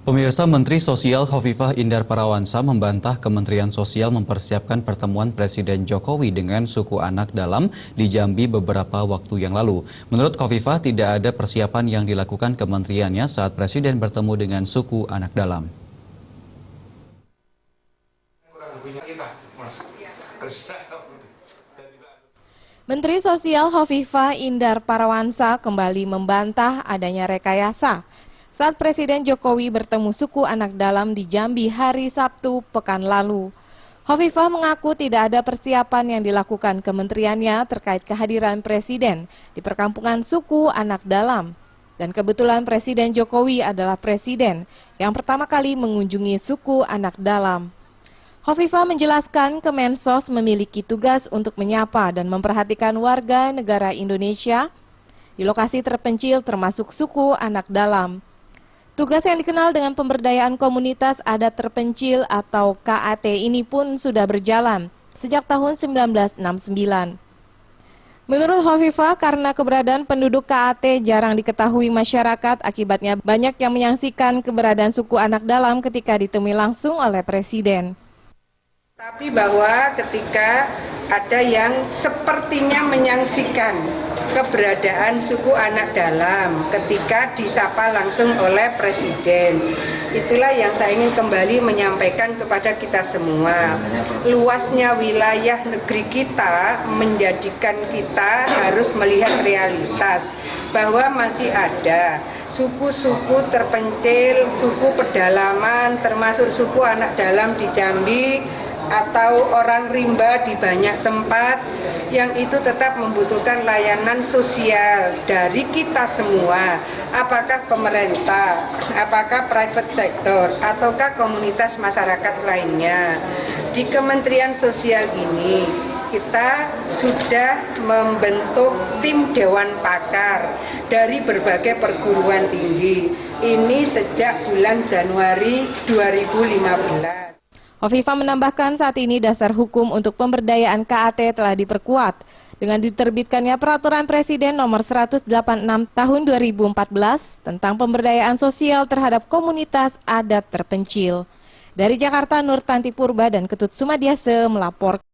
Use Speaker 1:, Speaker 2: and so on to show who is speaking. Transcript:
Speaker 1: Pemirsa, Menteri Sosial Khofifah Indar Parawansa membantah Kementerian Sosial mempersiapkan pertemuan Presiden Jokowi dengan suku anak dalam di Jambi beberapa waktu yang lalu. Menurut Khofifah, tidak ada persiapan yang dilakukan kementeriannya saat Presiden bertemu dengan suku anak dalam.
Speaker 2: Menteri Sosial Khofifah Indar Parawansa kembali membantah adanya rekayasa saat Presiden Jokowi bertemu suku anak dalam di Jambi hari Sabtu pekan lalu. Khofifah mengaku tidak ada persiapan yang dilakukan kementeriannya terkait kehadiran Presiden di perkampungan suku anak dalam. Dan kebetulan Presiden Jokowi adalah Presiden yang pertama kali mengunjungi suku anak dalam. Khofifah menjelaskan Kemensos memiliki tugas untuk menyapa dan memperhatikan warga negara Indonesia di lokasi terpencil termasuk suku anak dalam. Tugas yang dikenal dengan pemberdayaan komunitas adat terpencil atau KAT ini pun sudah berjalan sejak tahun 1969. Menurut Khofifah, karena keberadaan penduduk KAT jarang diketahui masyarakat, akibatnya banyak yang menyaksikan keberadaan suku anak dalam ketika ditemui langsung oleh Presiden.
Speaker 3: Tapi bahwa ketika ada yang sepertinya menyaksikan keberadaan suku anak dalam ketika disapa langsung oleh Presiden, itulah yang saya ingin kembali menyampaikan kepada kita semua. Luasnya wilayah negeri kita menjadikan kita harus melihat realitas bahwa masih ada suku-suku terpencil, suku pedalaman, termasuk suku anak dalam di Jambi, atau orang rimba di banyak tempat yang itu tetap membutuhkan layanan sosial dari kita semua, apakah pemerintah, apakah private sector, ataukah komunitas masyarakat lainnya. Di Kementerian Sosial ini kita sudah membentuk tim Dewan Pakar dari berbagai perguruan tinggi. Ini sejak bulan Januari 2015.
Speaker 2: Khofifah menambahkan saat ini dasar hukum untuk pemberdayaan KAT telah diperkuat dengan diterbitkannya Peraturan Presiden Nomor 186 Tahun 2014 tentang pemberdayaan sosial terhadap komunitas adat terpencil. Dari Jakarta, Nur Tanti Purba dan Ketut Sumadiase melaporkan.